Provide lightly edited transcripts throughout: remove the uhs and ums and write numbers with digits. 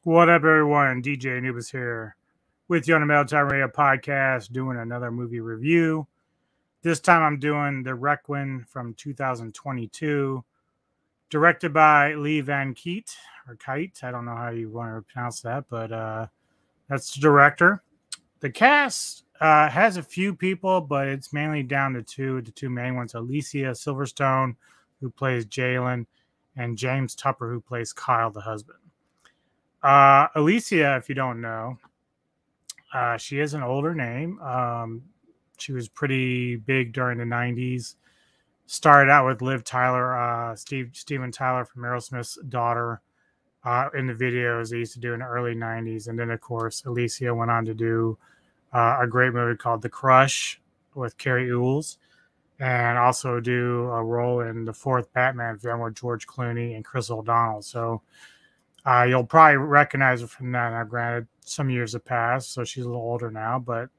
What up, everyone? DJ Anubis here with you on the Metal Radio podcast doing another movie review. This time I'm doing The Requin from 2022, directed by Lee Van Keet, or Kite. I don't know how you want to pronounce that, but that's the director. The cast has a few people, but it's mainly down to the two main ones, Alicia Silverstone, who plays Jalen, and James Tupper, who plays Kyle, the husband. Alicia, if you don't know, she is an older name. She was pretty big during the 90s. Started out with Liv Tyler, Steven Tyler from Aerosmith's daughter in the videos they used to do in the early 90s. And then, of course, Alicia went on to do a great movie called The Crush with Carrie Ewells, and also do a role in the fourth Batman film with George Clooney and Chris O'Donnell. So you'll probably recognize her from that. Now, granted, some years have passed, so she's a little older now, but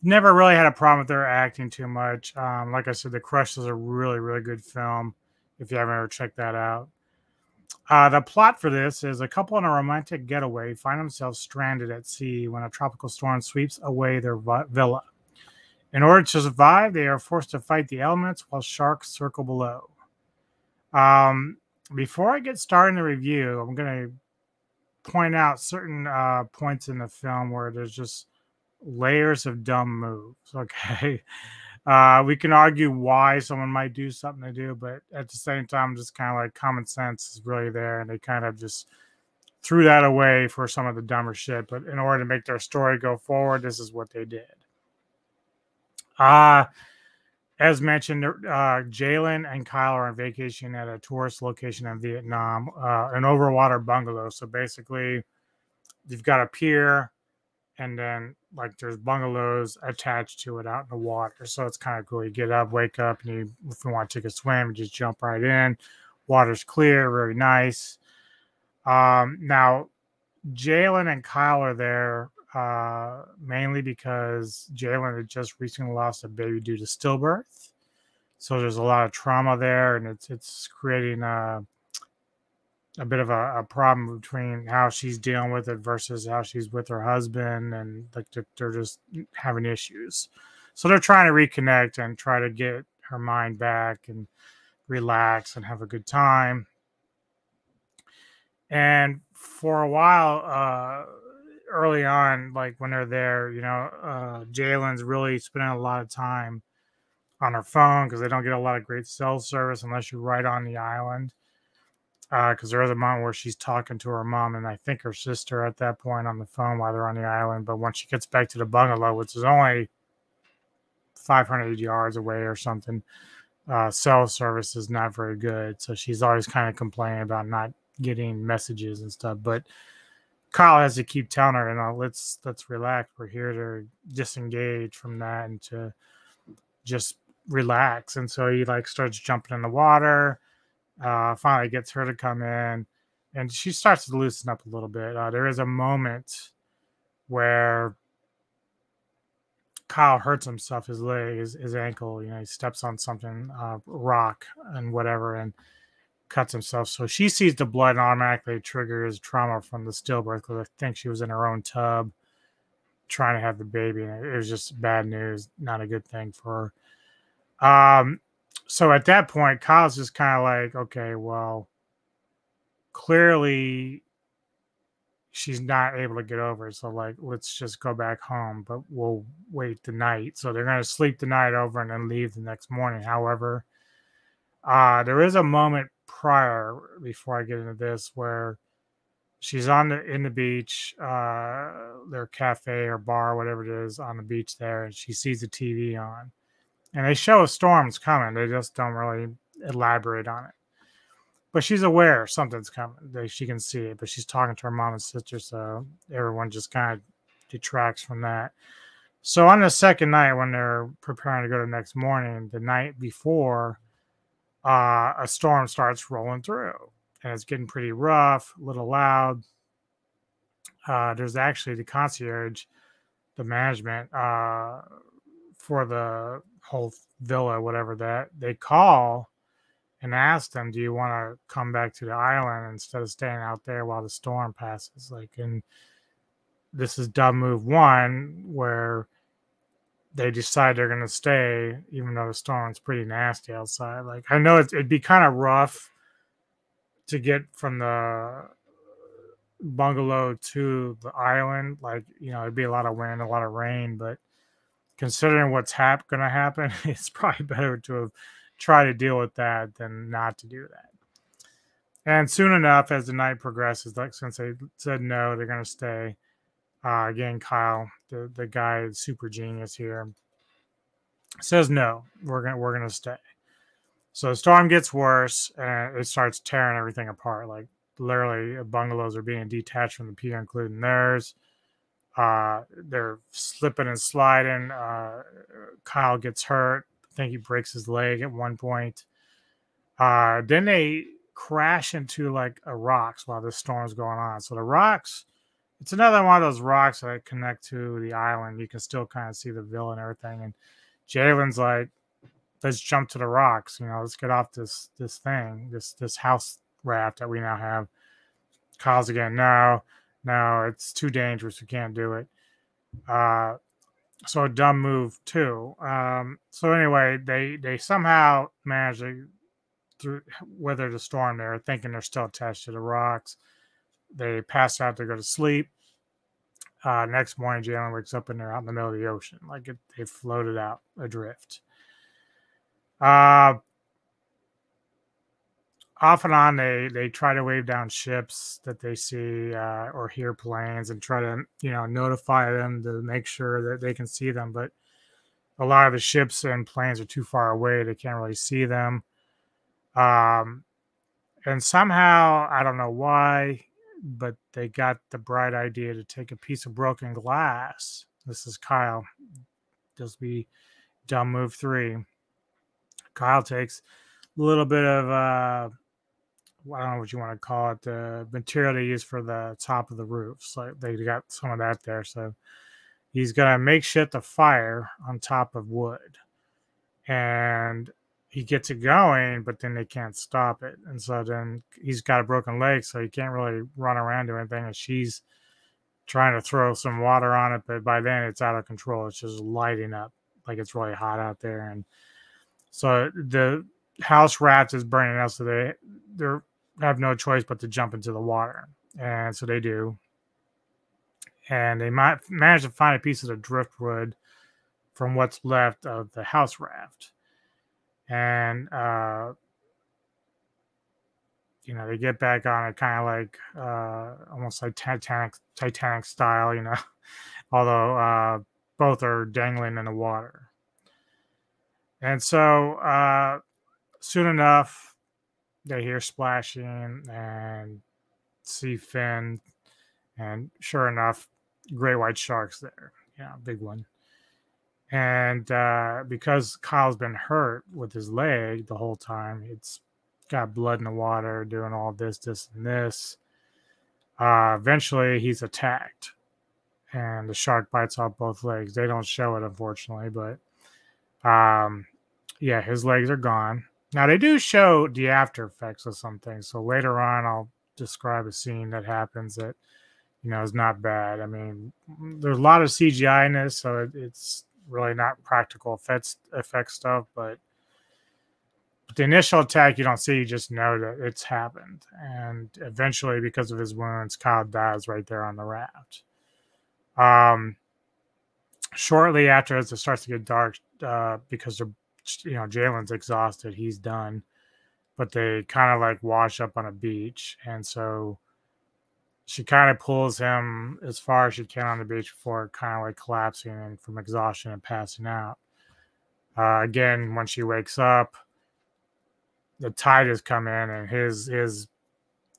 never really had a problem with her acting too much. Like I said, The Crush is a really, really good film if you haven't ever checked that out. The plot for this is a couple on a romantic getaway find themselves stranded at sea when a tropical storm sweeps away their villa. In order to survive, they are forced to fight the elements while sharks circle below. Before I get started in the review, I'm going to point out certain points in the film where there's just layers of dumb moves, okay? We can argue why someone might do something they do, but at the same time, just kind of like common sense is really there, and they kind of just threw that away for some of the dumber shit. But in order to make their story go forward, this is what they did. As mentioned, Jalen and Kyle are on vacation at a tourist location in Vietnam, an overwater bungalow. So basically, you've got a pier, and then like there's bungalows attached to it out in the water. So it's kind of cool. You get up, wake up, and if you want to take a swim, you just jump right in. Water's clear, very nice. Now, Jalen and Kyle are there mainly because Jalen had just recently lost a baby due to stillbirth. So there's a lot of trauma there, and it's creating a bit of a problem between how she's dealing with it versus how she's with her husband, and like they're just having issues. So they're trying to reconnect and try to get her mind back and relax and have a good time. And for a while, early on, like when they're there, Jalen's really spending a lot of time on her phone because they don't get a lot of great cell service unless you're right on the island. Because there is a moment where she's talking to her mom and I think her sister at that point on the phone while they're on the island. But once she gets back to the bungalow, which is only 500 yards away or something, cell service is not very good. So she's always kind of complaining about not getting messages and stuff. But Kyle has to keep telling her, let's relax. We're here to disengage from that and to just relax. And so he like starts jumping in the water. Finally gets her to come in, and she starts to loosen up a little bit. There is a moment where Kyle hurts himself, his leg, his ankle. He steps on something, rock and whatever, and cuts himself. So she sees the blood and automatically triggers trauma from the stillbirth because I think she was in her own tub trying to have the baby, and it was just bad news, not a good thing for her. So at that point, Kyle's just kind of like, okay, well, clearly she's not able to get over it. So like, let's just go back home, but we'll wait the night. So they're going to sleep the night over and then leave the next morning. However, there is a moment prior before I get into this where she's in the beach, their cafe or bar, whatever it is on the beach there. And she sees the TV on. And they show a storm's coming. They just don't really elaborate on it. But she's aware something's coming. She can see it. But she's talking to her mom and sister, so everyone just kind of detracts from that. So on the second night, when they're preparing to go the next morning, the night before, a storm starts rolling through. And it's getting pretty rough, a little loud. There's actually the concierge, the management for the whole villa, whatever that they call and asked them, "Do you want to come back to the island instead of staying out there while the storm passes?" Like, and this is dumb move one, where they decide they're going to stay, even though the storm's pretty nasty outside. Like, I know it'd be kind of rough to get from the bungalow to the island. Like, it'd be a lot of wind, a lot of rain, but considering what's going to happen, it's probably better to have tried to deal with that than not to do that. And soon enough, as the night progresses, like since they said no, they're going to stay. Again, Kyle, the guy, super genius here, says no. We're gonna stay. So the storm gets worse, and it starts tearing everything apart. Like, literally, bungalows are being detached from the pier, including theirs. They're slipping and sliding. Kyle gets hurt. I think he breaks his leg at one point. Then they crash into like a rocks while the storm's going on. So the rocks, it's another one of those rocks that connect to the island. You can still kind of see the villa and everything. And Jalen's like, "Let's jump to the rocks. Let's get off this thing, this house raft that we now have." Kyle's again, no, it's too dangerous. We can't do it. So a dumb move too. So anyway, they somehow manage to weather the storm there, thinking they're still attached to the rocks. They pass out to go to sleep. Next morning, Jalen wakes up and they're out in the middle of the ocean, like they floated out adrift. Off and on, they try to wave down ships that they see or hear planes and try to notify them to make sure that they can see them. But a lot of the ships and planes are too far away; they can't really see them. And somehow, I don't know why, but they got the bright idea to take a piece of broken glass. This is Kyle. This will be dumb move 3. Kyle takes a little bit of, I don't know what you want to call it, the material they use for the top of the roof. So they got some of that there. So he's going to make shit the fire on top of wood. And he gets it going, but then they can't stop it. And so then he's got a broken leg, so he can't really run around do anything. And she's trying to throw some water on it, but by then it's out of control. It's just lighting up like it's really hot out there. And so the house raft is burning out, so they have no choice but to jump into the water. And so they do. And they might manage to find a piece of the driftwood from what's left of the house raft. And, they get back on it kind of like almost like Titanic style, although both are dangling in the water. And so soon enough, they hear splashing and see Finn. And sure enough, great white shark's there. Yeah, big one. And because Kyle's been hurt with his leg the whole time, it's got blood in the water, doing all this, and this. Eventually, he's attacked, and the shark bites off both legs. They don't show it, unfortunately, but his legs are gone. Now, they do show the after effects of some things. So later on, I'll describe a scene that happens that, is not bad. I mean, there's a lot of CGI in this, so it's really not practical effect stuff, but the initial attack you don't see, you just know that it's happened. And eventually, because of his wounds, Kyle dies right there on the raft. Shortly after, as it starts to get dark, because Jalen's exhausted, he's done, but they kind of like wash up on a beach, and so she kind of pulls him as far as she can on the beach before kind of like collapsing and from exhaustion and passing out. Again, when she wakes up, the tide has come in and his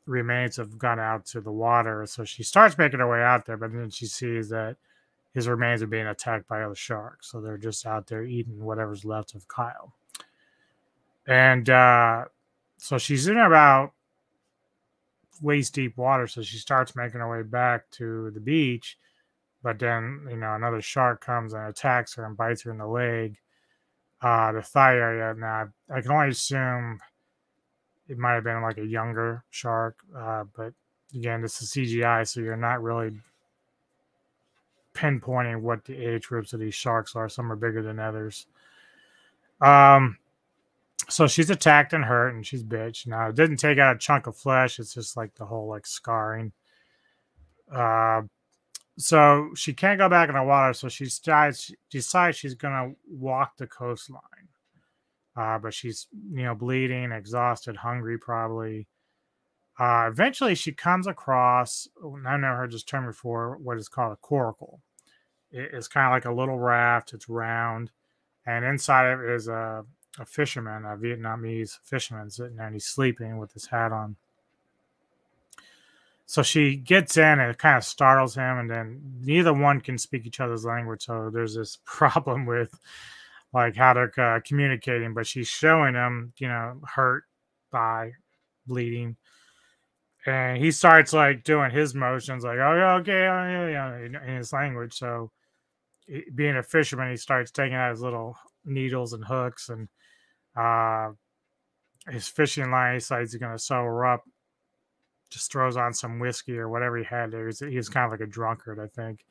remains have gone out to the water. So she starts making her way out there, but then she sees that his remains are being attacked by other sharks. So they're just out there eating whatever's left of Kyle. And so she's in about waist deep water, so she starts making her way back to the beach, but then another shark comes and attacks her and bites her in the leg, the thigh area. Now I can only assume it might have been like a younger shark, but again, this is CGI, so you're not really pinpointing what the age groups of these sharks are. Some are bigger than others. So she's attacked and hurt, and she's bitch. Now it didn't take out a chunk of flesh; it's just like the whole like scarring. So she can't go back in the water, so she decides she's gonna walk the coastline. But she's bleeding, exhausted, hungry, probably. Eventually, she comes across. I've never heard this term before. What is called a coracle. It's kind of like a little raft. It's round, and inside of it is a fisherman, a Vietnamese fisherman, sitting there, and he's sleeping with his hat on. So she gets in, and it kind of startles him, and then neither one can speak each other's language. So there's this problem with like how they're communicating. But she's showing him, hurt, thigh, bleeding. And he starts like doing his motions, like, oh, yeah, okay, oh, yeah, in his language. So, being a fisherman, he starts taking out his little needles and hooks, and his fishing line. He decides he's going to sew her up. Just throws on some whiskey or whatever he had there. He was kind of like a drunkard, I think.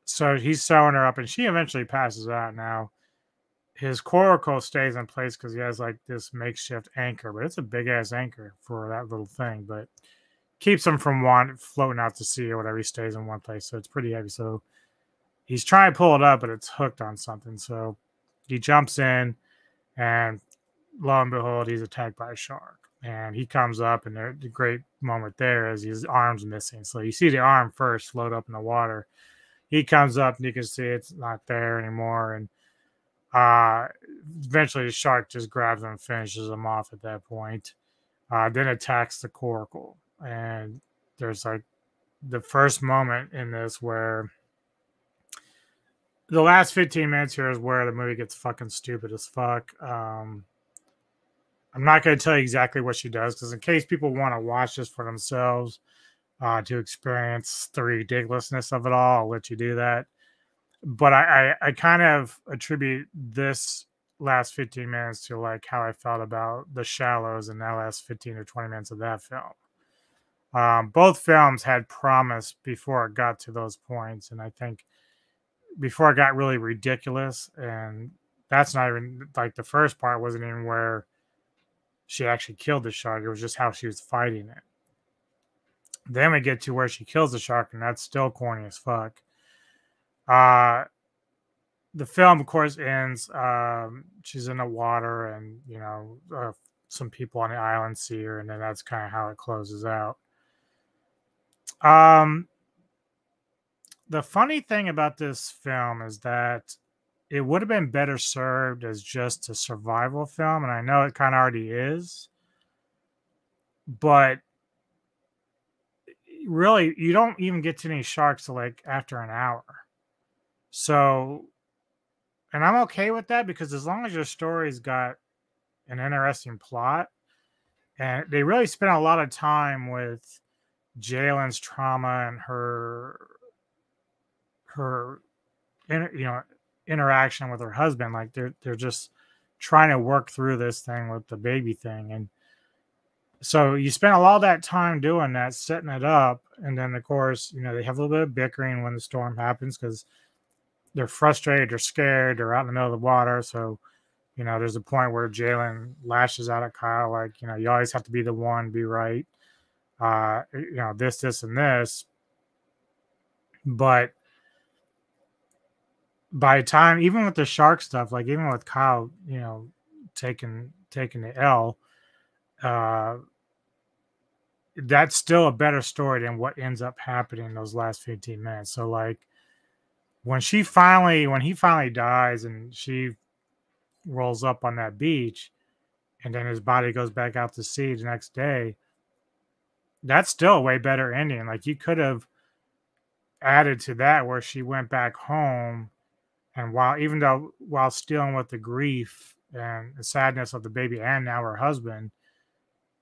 So he's sewing her up, and she eventually passes out. Now, his coracle stays in place because he has like this makeshift anchor, but it's a big ass anchor for that little thing, but keeps him from floating out to sea or whatever. He stays in one place, so it's pretty heavy. So he's trying to pull it up, but it's hooked on something. So he jumps in, and lo and behold, he's attacked by a shark. And he comes up, and the great moment there is his arm's missing. So you see the arm first float up in the water. He comes up, and you can see it's not there anymore. And eventually the shark just grabs him and finishes him off at that point. Then attacks the coracle. And there's like the first moment in this where the last 15 minutes here is where the movie gets fucking stupid as fuck. I'm not going to tell you exactly what she does, because in case people want to watch this for themselves to experience the ridiculousness of it all, I'll let you do that. But I kind of attribute this last 15 minutes to like how I felt about The Shallows in that last 15 or 20 minutes of that film. Both films had promise before it got to those points, and I think before it got really ridiculous, and that's not even like the first part wasn't even where she actually killed the shark. It was just how she was fighting it. Then we get to where she kills the shark, and that's still corny as fuck. The film, of course, ends. She's in the water, and some people on the island see her, and then that's kind of how it closes out. The funny thing about this film is that it would have been better served as just a survival film, and I know it kind of already is, but really, you don't even get to any sharks till like after an hour. So, and I'm okay with that, because as long as your story's got an interesting plot, and they really spent a lot of time with Jalen's trauma and her interaction with her husband. Like they're just trying to work through this thing with the baby thing, and so you spend a lot of that time doing that, setting it up, and then of course they have a little bit of bickering when the storm happens, because they're frustrated, they're scared, they're out in the middle of the water. So there's a point where Jalen lashes out at Kyle, like, you always have to be the one, be right, this and this. But by the time, even with the shark stuff, like even with Kyle, taking the L, that's still a better story than what ends up happening in those last 15 minutes. So like when he finally dies and she rolls up on that beach, and then his body goes back out to sea the next day, that's still a way better ending. Like you could have added to that where she went back home, and while dealing with the grief and the sadness of the baby and now her husband,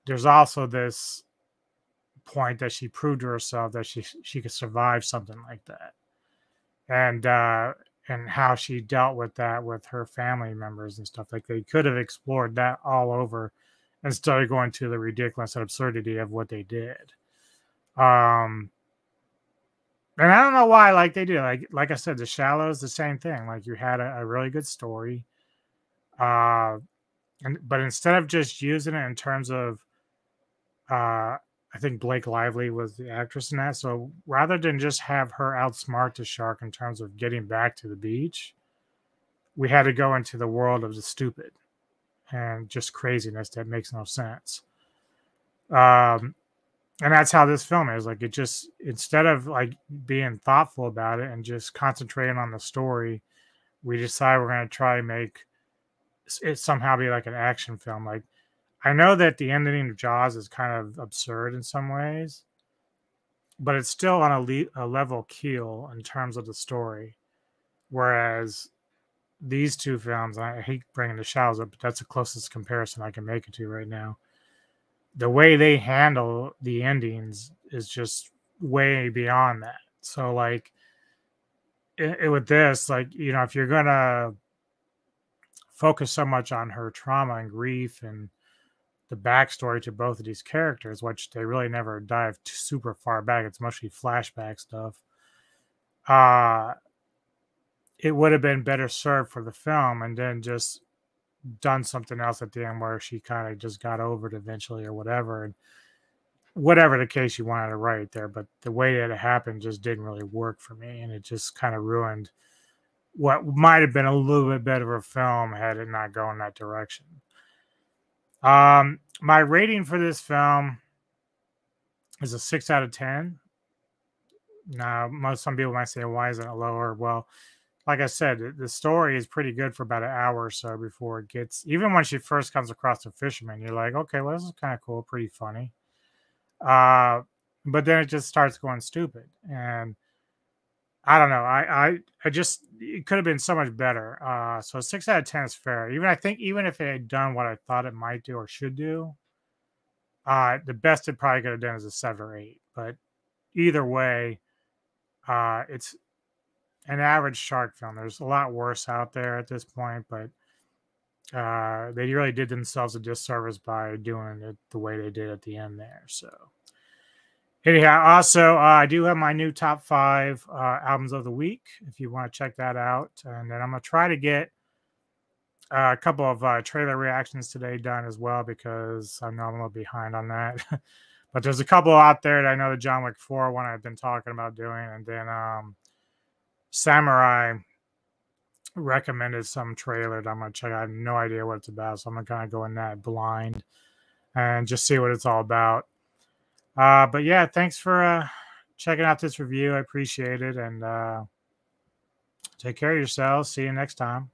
there's also this point that she proved to herself that she could survive something like that. And and how she dealt with that with her family members and stuff. Like they could have explored that all over instead of going to the ridiculous and absurdity of what they did. Um, and I don't know why, like they do. Like I said, The Shallows, the same thing. Like you had a really good story, uh, but instead of just using it in terms of, I think Blake Lively was the actress in that. So rather than just have her outsmart the shark in terms of getting back to the beach, we had to go into the world of the stupid and just craziness that makes no sense. Um, and that's how this film is. Like it just, instead of like being thoughtful about it and just concentrating on the story, we decide we're going to try and make it somehow be like an action film. Like I know that the ending of Jaws is kind of absurd in some ways, but it's still on a level keel in terms of the story. Whereas these two films, I hate bringing The Shallows up, but that's the closest comparison I can make it to right now. The way they handle the endings is just way beyond that. So, like, with this, like, you know, if you're going to focus so much on her trauma and grief and the backstory to both of these characters, which they really never dive super far back, it's mostly flashback stuff. It would have been better served for the film and then just done something else at the end where she kind of just got over it eventually or whatever. And whatever the case you wanted to write there, but the way that it happened just didn't really work for me. And it just kind of ruined what might have been a little bit better of a film had it not gone that direction. My rating for this film is a 6 out of 10. Now, some people might say, why isn't it lower? Well, like I said, the story is pretty good for about an hour or so before it gets, even when she first comes across the fisherman, you're like, okay, well, this is kind of cool, pretty funny. But then it just starts going stupid. And I don't know. I just, it could have been so much better. So 6 out of 10 is fair. I think even if it had done what I thought it might do or should do, the best it probably could have done is a 7 or 8. But either way, it's an average shark film. There's a lot worse out there at this point, but they really did themselves a disservice by doing it the way they did at the end there. So anyhow, also, I do have my new top 5 albums of the week, if you want to check that out. And then I'm going to try to get a couple of trailer reactions today done as well, because I know I'm a little behind on that. But there's a couple out there that I know the John Wick 4 one I've been talking about doing. And then Samurai recommended some trailer that I'm going to check. I have no idea what it's about, so I'm going to kind of go in that blind and just see what it's all about. But yeah, thanks for checking out this review. I appreciate it. And take care of yourselves. See you next time.